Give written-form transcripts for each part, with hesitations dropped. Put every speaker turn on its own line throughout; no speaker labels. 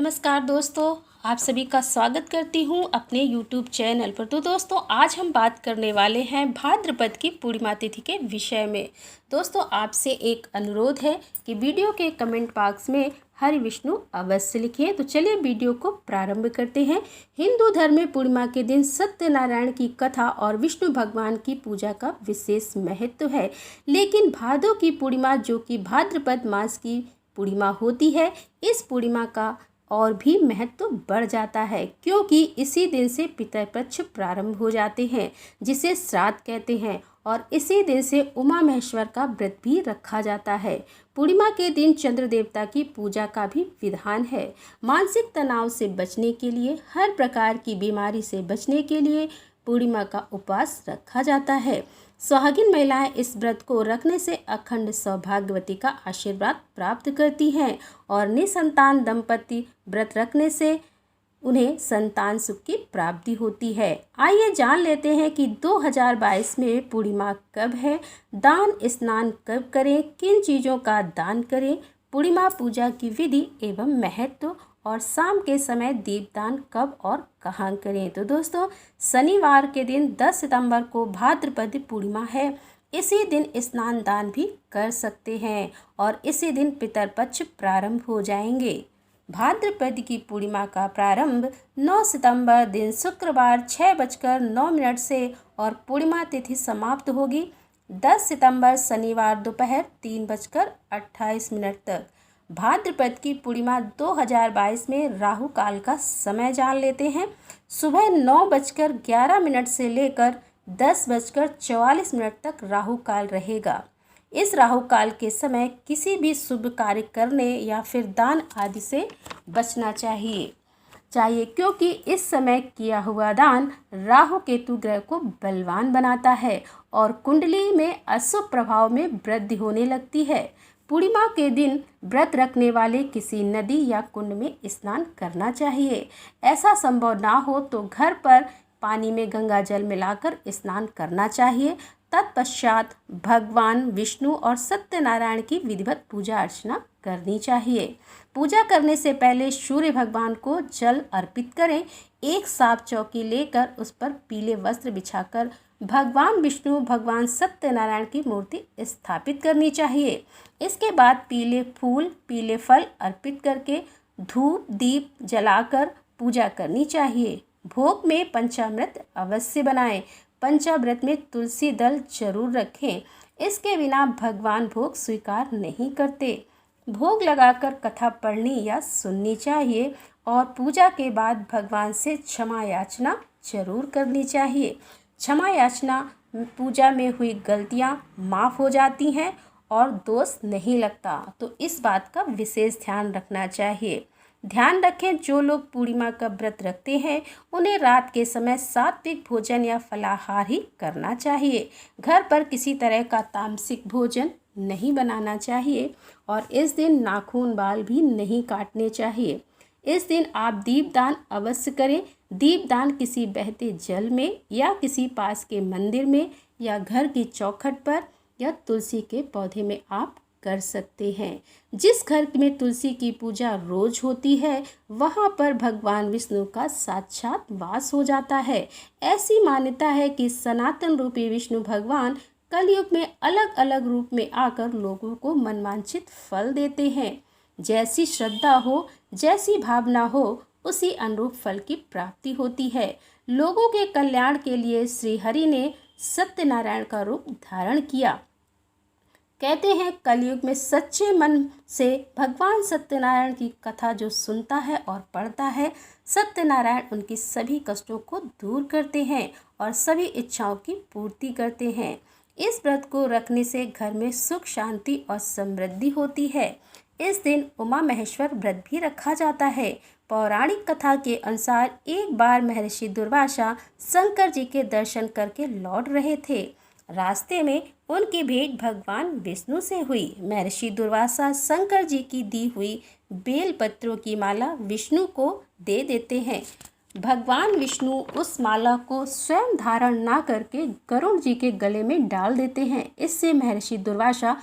नमस्कार दोस्तों, आप सभी का स्वागत करती हूं अपने YouTube चैनल पर। तो दोस्तों, आज हम बात करने वाले हैं भाद्रपद की पूर्णिमा तिथि के विषय में। दोस्तों, आपसे एक अनुरोध है कि वीडियो के कमेंट बॉक्स में हरि विष्णु अवश्य लिखें। तो चलिए वीडियो को प्रारंभ करते हैं। हिंदू धर्म में पूर्णिमा के दिन सत्यनारायण की कथा और विष्णु भगवान की पूजा का विशेष महत्व है। लेकिन भादो की पूर्णिमा, जो कि भाद्रपद मास की पूर्णिमा होती है, इस पूर्णिमा का और भी महत्व बढ़ जाता है, क्योंकि इसी दिन से पितृपक्ष प्रारंभ हो जाते हैं, जिसे श्राद्ध कहते हैं। और इसी दिन से उमा महेश्वर का व्रत भी रखा जाता है। पूर्णिमा के दिन चंद्र देवता की पूजा का भी विधान है। मानसिक तनाव से बचने के लिए, हर प्रकार की बीमारी से बचने के लिए पूर्णिमा का उपवास रखा जाता है। सुहागिन महिलाएं इस व्रत को रखने से अखंड सौभाग्यवती का आशीर्वाद प्राप्त करती हैं और निसंतान दंपति व्रत रखने से उन्हें संतान सुख की प्राप्ति होती है। आइए जान लेते हैं कि 2022 में पूर्णिमा कब है, दान स्नान कब करें, किन चीज़ों का दान करें, पूर्णिमा पूजा की विधि एवं महत्व और शाम के समय दीपदान कब और कहाँ करें। तो दोस्तों, शनिवार के दिन 10 सितंबर को भाद्रपद पूर्णिमा है। इसी दिन स्नान दान भी कर सकते हैं और इसी दिन पितरपक्ष प्रारंभ हो जाएंगे। भाद्रपद की पूर्णिमा का प्रारंभ 9 सितंबर दिन शुक्रवार 6:09 से और पूर्णिमा तिथि समाप्त होगी 10 सितंबर शनिवार दोपहर 3:28 तक। भाद्रपद की पूर्णिमा 2022 में राहु काल का समय जान लेते हैं। सुबह 9:11 से लेकर 10:44 तक राहु काल रहेगा। इस राहु काल के समय किसी भी शुभ कार्य करने या फिर दान आदि से बचना चाहिए, क्योंकि इस समय किया हुआ दान राहु केतु ग्रह को बलवान बनाता है और कुंडली में अशुभ प्रभाव में वृद्धि होने लगती है। पूर्णिमा के दिन व्रत रखने वाले किसी नदी या कुंड में स्नान करना चाहिए। ऐसा संभव ना हो तो घर पर पानी में गंगा जल मिलाकर स्नान करना चाहिए। तत्पश्चात भगवान विष्णु और सत्यनारायण की विधिवत पूजा अर्चना करनी चाहिए। पूजा करने से पहले सूर्य भगवान को जल अर्पित करें। एक साफ चौकी लेकर उस पर पीले वस्त्र बिछाकर भगवान विष्णु, भगवान सत्यनारायण की मूर्ति स्थापित करनी चाहिए। इसके बाद पीले फूल, पीले फल अर्पित करके धूप दीप जलाकर पूजा करनी चाहिए। भोग में पंचामृत अवश्य बनाएं। पंचामृत में तुलसी दल जरूर रखें। इसके बिना भगवान भोग स्वीकार नहीं करते। भोग लगाकर कथा पढ़नी या सुननी चाहिए और पूजा के बाद भगवान से क्षमा याचना जरूर करनी चाहिए। क्षमा याचना पूजा में हुई गलतियां माफ़ हो जाती हैं और दोष नहीं लगता, तो इस बात का विशेष ध्यान रखना चाहिए। ध्यान रखें, जो लोग पूर्णिमा का व्रत रखते हैं उन्हें रात के समय सात्विक भोजन या फलाहार ही करना चाहिए। घर पर किसी तरह का तामसिक भोजन नहीं बनाना चाहिए और इस दिन नाखून बाल भी नहीं काटने चाहिए। इस दिन आप दीपदान अवश्य करें। दीपदान किसी बहते जल में या किसी पास के मंदिर में या घर की चौखट पर या तुलसी के पौधे में आप कर सकते हैं। जिस घर में तुलसी की पूजा रोज होती है, वहां पर भगवान विष्णु का साक्षात वास हो जाता है। ऐसी मान्यता है कि सनातन रूपी विष्णु भगवान कलयुग में अलग अलग रूप में आकर लोगों को मनवांछित फल देते हैं। जैसी श्रद्धा हो, जैसी भावना हो, उसी अनुरूप फल की प्राप्ति होती है। लोगों के कल्याण के लिए श्री हरि ने सत्यनारायण का रूप धारण किया। कहते हैं, कलयुग में सच्चे मन से भगवान सत्यनारायण की कथा जो सुनता है और पढ़ता है, सत्यनारायण उनकी सभी कष्टों को दूर करते हैं और सभी इच्छाओं की पूर्ति करते हैं। इस व्रत को रखने से घर में सुख शांति और समृद्धि होती है। इस दिन उमा महेश्वर व्रत भी रखा जाता है। पौराणिक कथा के अनुसार एक बार महर्षि दुर्वासा शंकर जी के दर्शन करके लौट रहे थे। रास्ते में उनकी भेंट भगवान विष्णु से हुई। महर्षि दुर्वासा शंकर जी की दी हुई बेल पत्रों की माला विष्णु को दे देते हैं। भगवान विष्णु उस माला को स्वयं धारण ना करके गरुड़ जी के गले में डाल देते हैं। इससे महर्षि दुर्वासा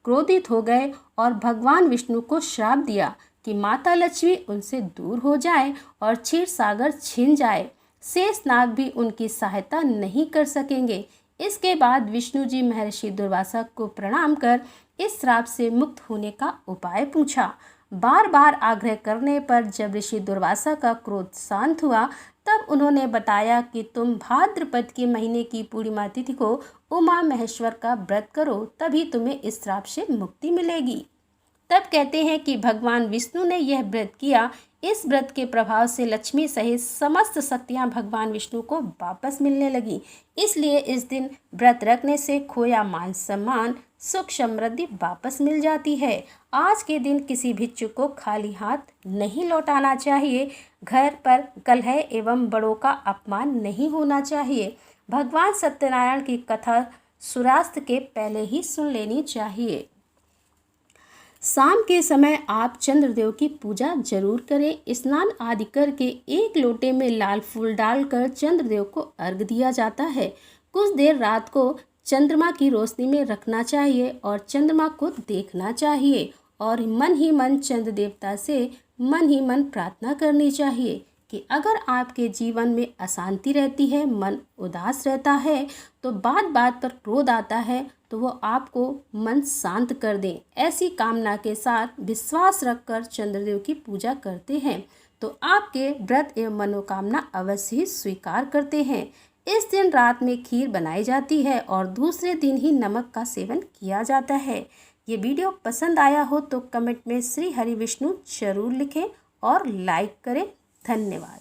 क्रोधित हो गए और भगवान विष्णु को श्राप दिया कि माता लक्ष्मी उनसे दूर हो जाए और क्षीर सागर छिन जाए। शेषनाग भी उनकी सहायता नहीं कर सकेंगे। इसके बाद विष्णु जी महर्षि दुर्वासा को प्रणाम कर इस श्राप से मुक्त होने का उपाय पूछा। बार बार आग्रह करने पर जब ऋषि दुर्वासा का क्रोध शांत हुआ तब उन्होंने बताया कि तुम भाद्रपद के महीने की पूर्णिमा तिथि को उमा महेश्वर का व्रत करो, तभी तुम्हें इस श्राप से मुक्ति मिलेगी। तब कहते हैं कि भगवान विष्णु ने यह व्रत किया। इस व्रत के प्रभाव से लक्ष्मी सहित समस्त शक्तियां भगवान विष्णु को वापस मिलने लगी। इसलिए इस दिन व्रत रखने से खोया मान सम्मान, सुख समृद्धि वापस मिल जाती है। आज के दिन किसी भिक्षु को खाली हाथ नहीं लौटाना चाहिए। घर पर कलह एवं बड़ों का अपमान नहीं होना चाहिए। भगवान सत्यनारायण की कथा सूर्यास्त के पहले ही सुन लेनी चाहिए। शाम के समय आप चंद्रदेव की पूजा जरूर करें। स्नान आदि करके एक लोटे में लाल फूल डालकर चंद्रदेव को अर्घ दिया जाता है। कुछ देर रात को चंद्रमा की रोशनी में रखना चाहिए और चंद्रमा को देखना चाहिए और मन ही मन चंद्र देवता से मन ही मन प्रार्थना करनी चाहिए कि अगर आपके जीवन में अशांति रहती है, मन उदास रहता है, तो बात बात पर क्रोध आता है, तो वो आपको मन शांत कर दें। ऐसी कामना के साथ विश्वास रखकर चंद्रदेव की पूजा करते हैं तो आपके व्रत एवं मनोकामना अवश्य ही स्वीकार करते हैं। इस दिन रात में खीर बनाई जाती है और दूसरे दिन ही नमक का सेवन किया जाता है। ये वीडियो पसंद आया हो तो कमेंट में श्री हरि विष्णु जरूर लिखें और लाइक करें। धन्यवाद।